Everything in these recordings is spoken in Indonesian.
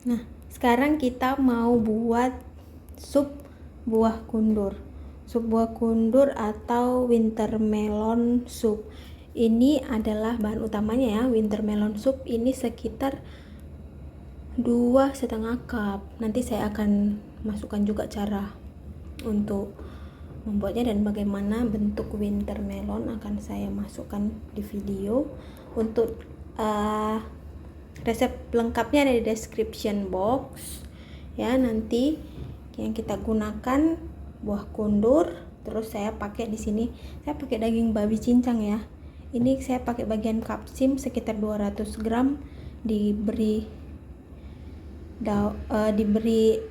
Nah, sekarang kita mau buat sup buah kundur. Sup buah kundur atau winter melon soup. Ini adalah bahan utamanya ya, winter melon soup ini sekitar 2,5 cup. Nanti saya akan masukkan juga cara untuk membuatnya dan bagaimana bentuk winter melon akan saya masukkan di video. Untuk resep lengkapnya ada di description box ya. Nanti yang kita gunakan buah kundur, terus saya pakai di sini saya pakai daging babi cincang ya. Ini saya pakai bagian kapsim sekitar 200 gram, diberi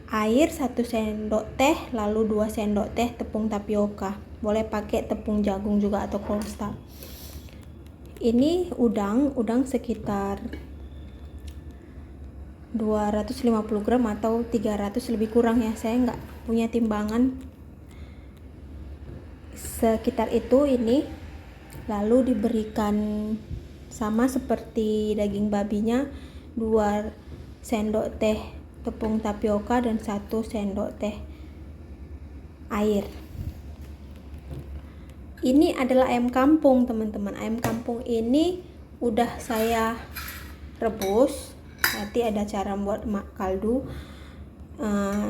air 1 sendok teh, lalu 2 sendok teh tepung tapioka. Boleh pakai tepung jagung juga atau cornstarch. Ini udang sekitar 250 gram atau 300 lebih kurang ya, saya nggak punya timbangan, sekitar itu ini. Lalu diberikan sama seperti daging babinya 2 sendok teh tepung tapioka dan 1 sendok teh air. Ini adalah ayam kampung teman-teman. Ayam kampung ini udah saya rebus. Nanti ada cara buat kaldu.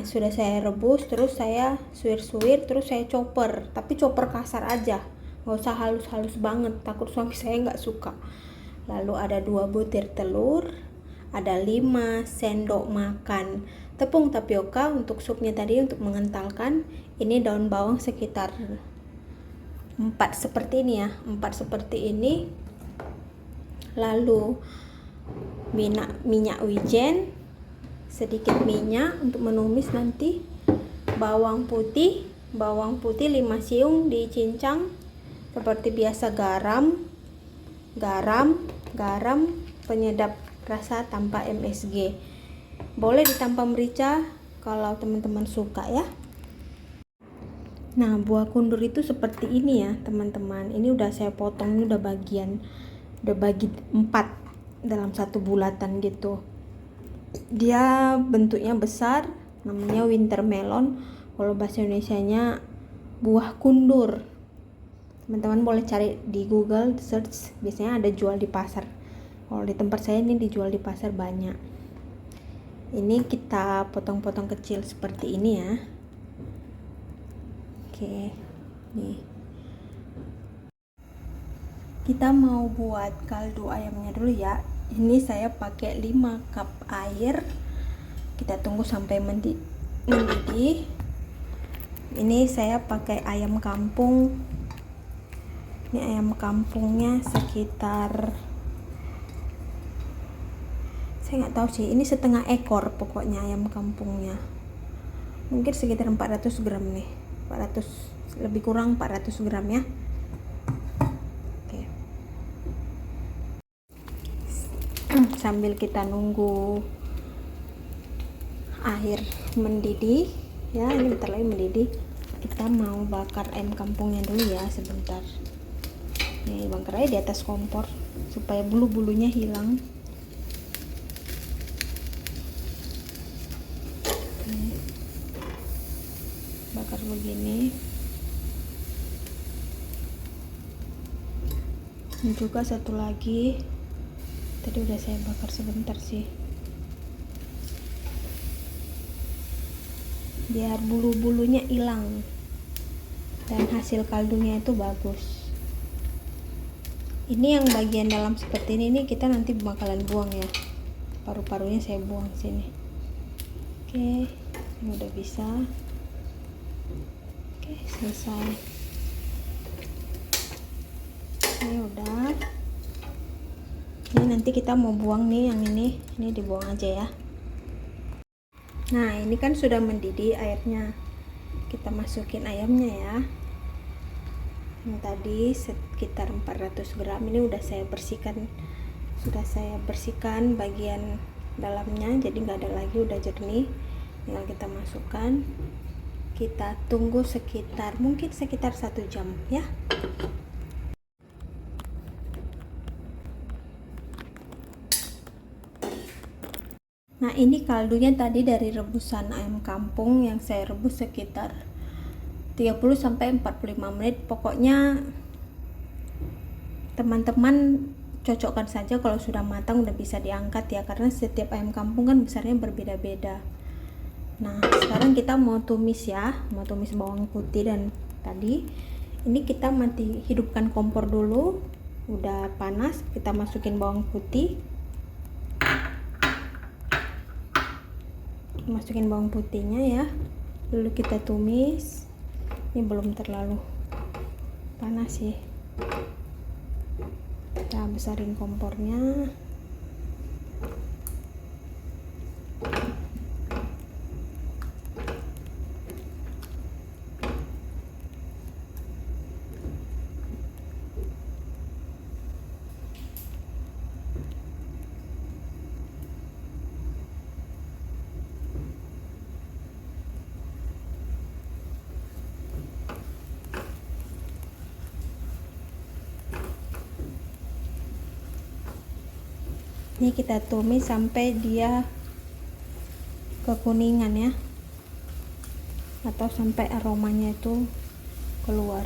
Sudah saya rebus, terus saya suwir-suwir, terus saya chopper, tapi chopper kasar aja, nggak usah halus-halus banget, takut suami saya nggak suka. Lalu ada 2 butir telur, ada 5 sendok makan tepung tapioka untuk supnya tadi, untuk mengentalkan. Ini daun bawang sekitar 4 seperti ini ya, 4 seperti ini. Lalu minyak wijen, sedikit minyak untuk menumis nanti. Bawang putih 5 siung dicincang seperti biasa. Garam penyedap rasa tanpa MSG. Boleh ditambah merica kalau teman-teman suka ya. Nah, buah kundur itu seperti ini ya teman-teman. Ini udah saya potong, ini udah bagi 4 dalam satu bulatan gitu. Dia bentuknya besar, namanya winter melon. Kalau bahasa Indonesianya buah kundur. Teman-teman boleh cari di Google, search, biasanya ada jual di pasar. Kalau di tempat saya ini dijual di pasar banyak. Ini kita potong-potong kecil seperti ini ya. Oke, nih. Kita mau buat kaldu ayamnya dulu ya. Ini saya pakai 5 cup air. Kita tunggu sampai mendidih. Ini saya pakai ayam kampung. Ini ayam kampungnya sekitar, saya nggak tahu sih, ini setengah ekor pokoknya ayam kampungnya. Mungkin sekitar 400 gram nih. 400 lebih kurang 400 gram ya. Oke. Sambil kita nunggu air mendidih ya, ini bentar lagi mendidih. Kita mau bakar ayam kampungnya dulu ya sebentar. Nih, bakar aja di atas kompor supaya bulu-bulunya hilang. Bakar begini. Ini juga satu lagi, tadi udah saya bakar sebentar sih, biar bulu-bulunya hilang dan hasil kaldunya itu bagus. Ini yang bagian dalam seperti ini kita nanti bakalan buang ya, paru-parunya saya buang sini. Oke, ini udah bisa. Oke, selesai. Ini udah. Ini nanti kita mau buang nih yang ini dibuang aja ya. Nah, ini kan sudah mendidih airnya. Kita masukin ayamnya ya. Ini tadi sekitar 400 gram. Ini udah saya bersihkan. Sudah saya bersihkan bagian dalamnya, jadi nggak ada lagi, udah jernih. Tinggal kita masukkan. Kita tunggu sekitar 1 jam ya. Nah, ini kaldunya tadi dari rebusan ayam kampung yang saya rebus sekitar 30-45 menit. Pokoknya teman-teman cocokkan saja, kalau sudah matang udah bisa diangkat ya, karena setiap ayam kampung kan besarnya berbeda-beda. Nah, sekarang kita mau tumis ya, mau tumis bawang putih. Dan tadi ini kita hidupkan kompor dulu, udah panas, kita masukin bawang putih. Masukin bawang putihnya ya, dulu kita tumis. Ini belum terlalu panas sih, kita besarin kompornya. Ini kita tumis sampai dia kekuningan ya, atau sampai aromanya itu keluar.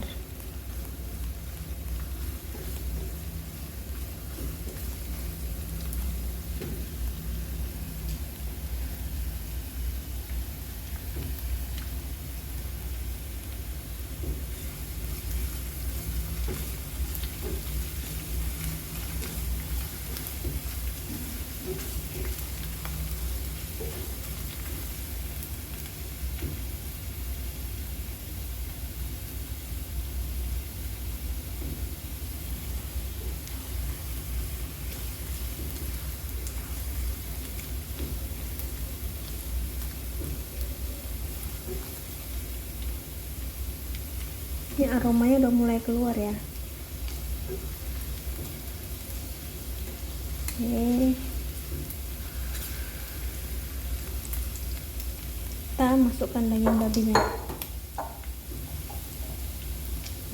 Ini aromanya udah mulai keluar ya. Oke, kita masukkan daging babinya.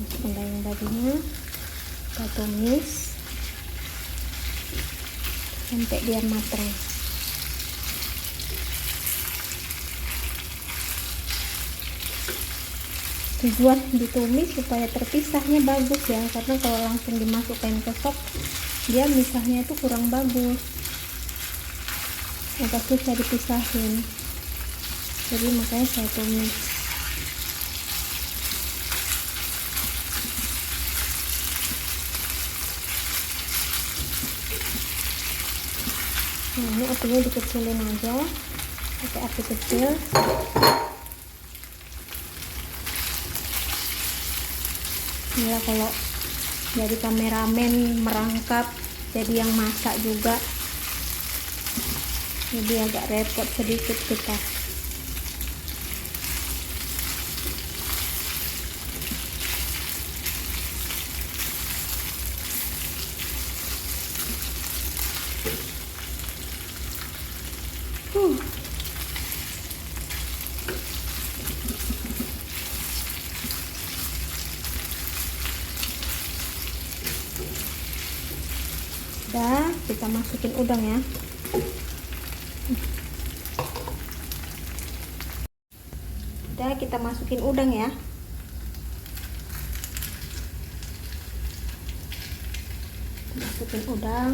Masukkan daging babinya, kita tumis sampai dia matang. Tujuan ditumis supaya terpisahnya bagus ya, karena kalau langsung dimasukkan ke sop dia misahnya itu kurang bagus, agak susah dipisahin, jadi makanya saya tumis. Nah, ini apinya dikecilin aja, pakai api kecil. Ya, kalau jadi kameramen merangkap jadi yang masak juga, jadi agak repot sedikit kita. Udah, kita masukin udang ya. Udah, kita masukin udang ya. Masukin udang.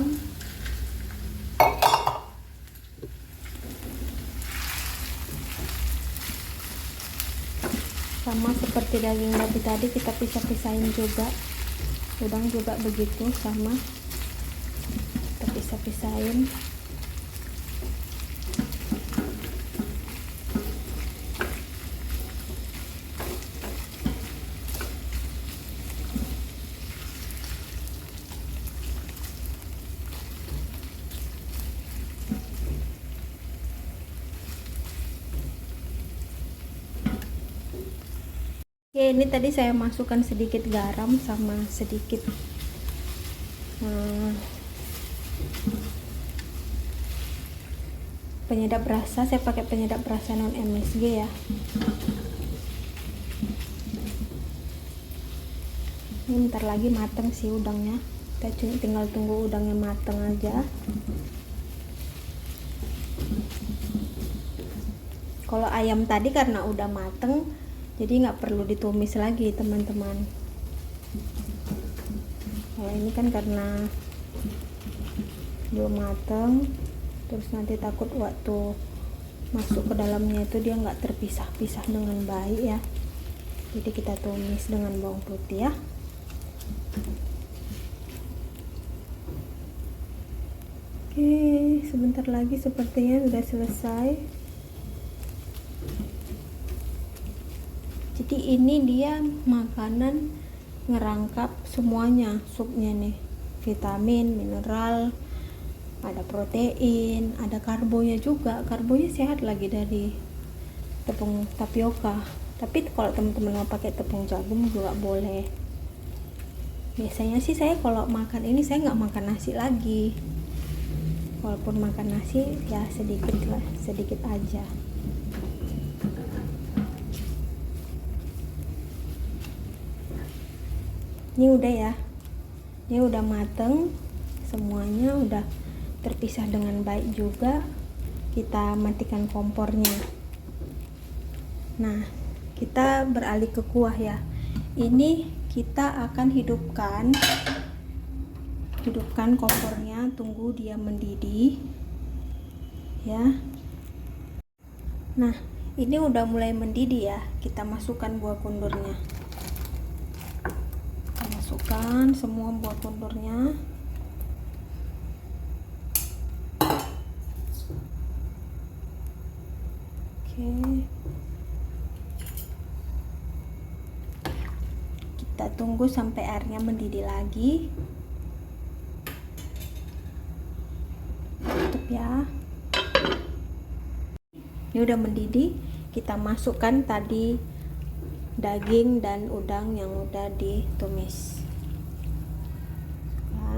Sama seperti daging babi tadi, kita pisah-pisahin juga. Udang juga begitu, sama. Kita pisah-pisahin. Oke, ini tadi saya masukkan sedikit garam sama sedikit penyedap rasa. Saya pakai penyedap rasa non MSG ya. Ini bentar lagi mateng sih udangnya, kita tinggal tunggu udangnya mateng aja. Kalau ayam tadi karena udah mateng, jadi nggak perlu ditumis lagi teman-teman. Kalau ini kan karena belum mateng, terus nanti takut waktu masuk ke dalamnya itu dia nggak terpisah-pisah dengan baik ya. Jadi kita tumis dengan bawang putih ya. Oke, sebentar lagi sepertinya sudah selesai. Jadi ini dia makanan ngerangkap semuanya, supnya nih, vitamin, mineral, ada protein, ada karbonya juga. Karbonya sehat lagi dari tepung tapioka. Tapi kalau teman-teman mau pakai tepung jagung juga boleh. Biasanya sih saya kalau makan ini saya nggak makan nasi lagi. Walaupun makan nasi ya sedikit lah, sedikit aja. Ini udah ya, ini udah mateng semuanya, udah terpisah dengan baik juga. Kita matikan kompornya. Nah, kita beralih ke kuah ya. Ini kita akan hidupkan kompornya, tunggu dia mendidih ya. Nah, ini udah mulai mendidih ya, kita masukkan buah kundurnya. Kita masukkan semua buah kundurnya. Oke, kita tunggu sampai airnya mendidih lagi. Ya, ini udah mendidih, kita masukkan tadi daging dan udang yang udah ditumis ya.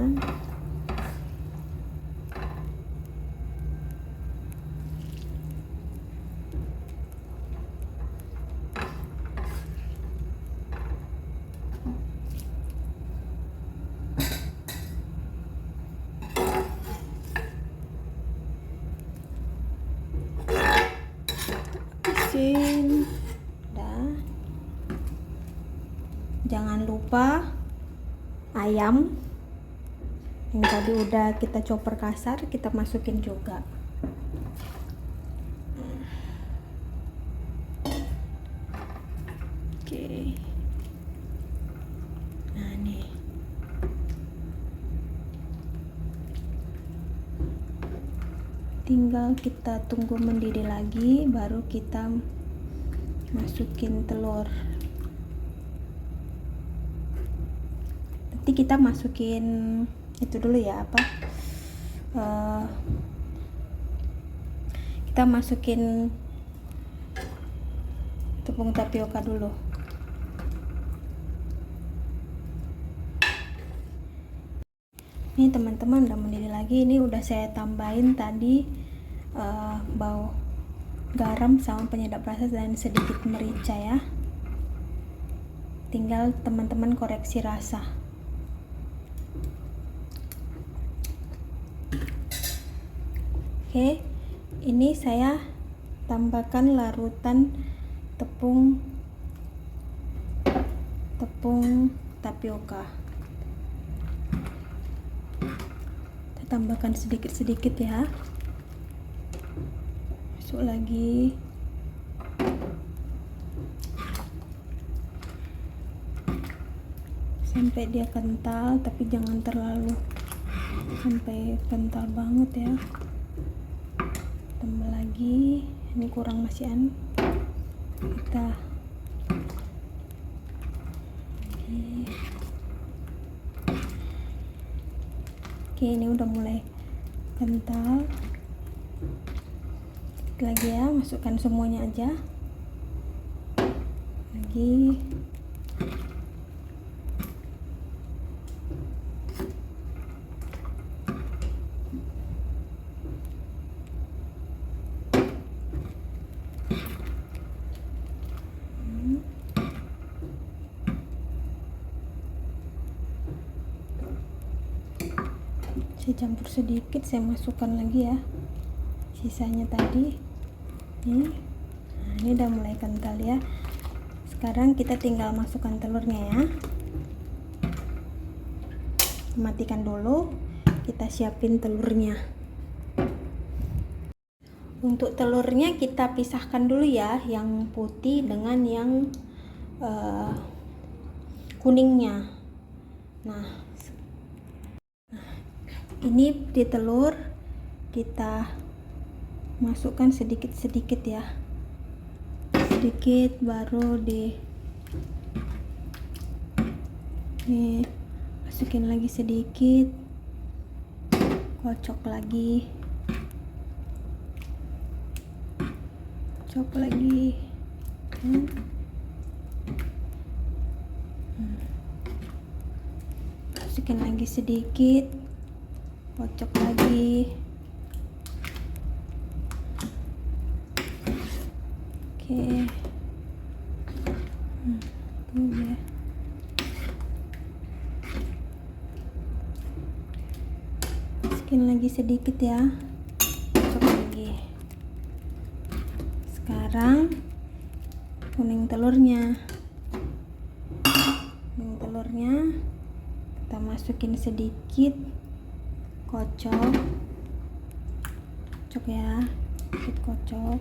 Dah. Jangan lupa ayam yang tadi udah kita chopper kasar, kita masukin juga. Oke. Nah nih, tinggal kita tunggu mendidih lagi, baru kita masukin telur. Nanti kita masukin itu dulu ya, apa, kita masukin tepung tapioka dulu. Ini teman-teman udah mendidih lagi. Ini udah saya tambahin tadi bawang, garam sama penyedap rasa dan sedikit merica ya. Tinggal teman-teman koreksi rasa. Oke, ini saya tambahkan larutan tepung tapioka. Kita tambahkan sedikit-sedikit ya. Masuk lagi. Sampai dia kental, tapi jangan terlalu sampai kental banget ya. Tambah lagi, ini kurang masihan, kita lagi. Oke, ini udah mulai kental. Lagi ya, masukkan semuanya aja lagi. Saya campur sedikit, saya masukkan lagi ya sisanya tadi. Nih, ini udah mulai kental ya. Sekarang kita tinggal masukkan telurnya ya. Matikan dulu, kita siapin telurnya. Untuk telurnya kita pisahkan dulu ya, yang putih dengan yang kuningnya. Nah, ini di telur kita masukkan sedikit-sedikit ya, sedikit, baru nih masukin lagi sedikit, kocok lagi, masukin lagi sedikit, kocok lagi. Oke. Tuh ya. Masukin lagi sedikit ya, kocok lagi. Sekarang kuning telurnya kita masukin sedikit, kocok ya, sedikit kocok.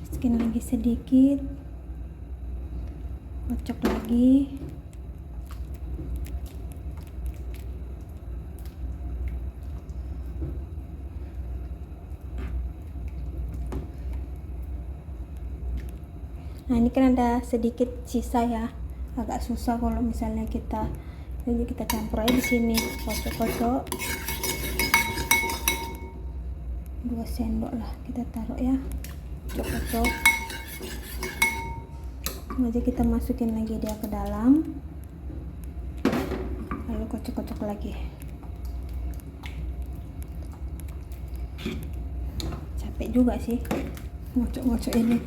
Masukin lagi sedikit, kocok lagi. Nah, ini kan ada sedikit sisa ya, agak susah kalau misalnya kita campur aja di sini, kocok 2 sendok lah kita taruh ya, kocok. Aja kita masukin lagi dia ke dalam, lalu kocok lagi. Capek juga sih ngocok ini,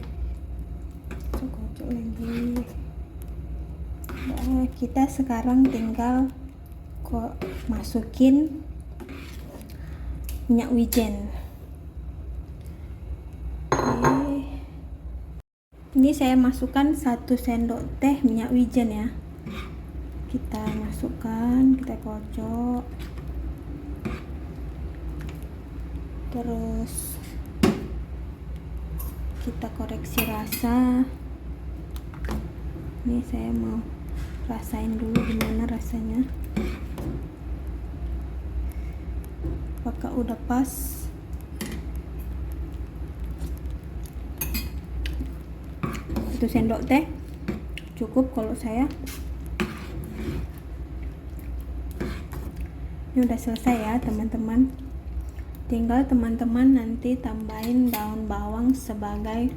kocok lagi. Nah, kita sekarang tinggal masukin minyak wijen. Ini saya masukkan 1 sendok teh minyak wijen ya. Kita masukkan, kita kocok. Terus kita koreksi rasa. Ini saya mau rasain dulu gimana rasanya. Apakah udah pas? Satu sendok teh cukup kalau saya. Ini udah selesai ya teman-teman. Tinggal teman-teman nanti tambahin daun bawang sebagai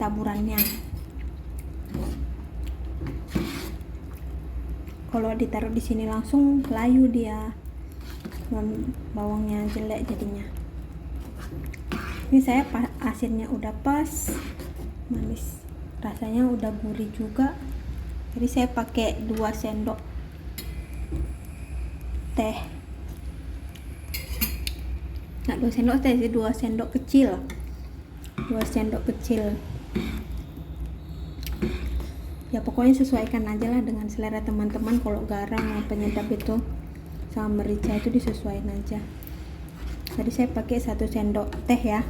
taburannya. Kalau ditaruh di sini langsung layu dia, bawangnya jelek jadinya. Ini saya asinnya udah pas, manis, rasanya udah gurih juga. Jadi saya pakai 2 sendok teh, nggak 2 sendok teh sih, 2 sendok kecil, 2 sendok kecil ya. Pokoknya sesuaikan aja lah dengan selera teman-teman. Kalau garam, penyedap itu sama merica itu disesuaikan aja. Tadi saya pakai 1 sendok teh ya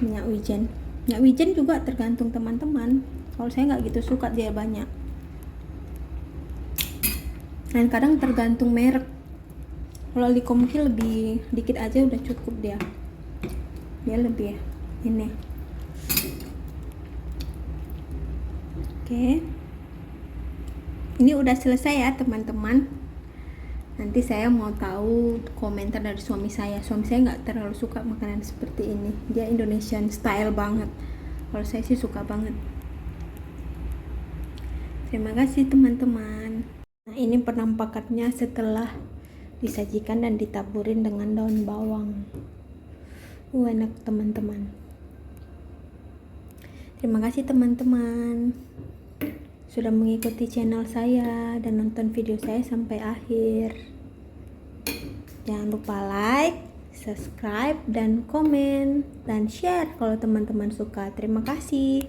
minyak wijen. Minyak wijen juga tergantung teman-teman. Kalau saya nggak gitu suka dia banyak, dan kadang tergantung merek. Kalau Likomki lebih dikit aja udah cukup dia lebih ini. Oke, ini udah selesai ya teman-teman. Nanti saya mau tahu komentar dari suami saya. Suami saya nggak terlalu suka makanan seperti ini, dia Indonesian style banget. Kalau saya sih suka banget. Terima kasih teman-teman. Nah, ini penampakannya setelah disajikan dan ditaburin dengan daun bawang. Enak teman-teman. Terima kasih teman-teman. sudah mengikuti channel saya dan nonton video saya sampai akhir. Jangan lupa like, subscribe, dan komen, dan share kalau teman-teman suka. Terima kasih.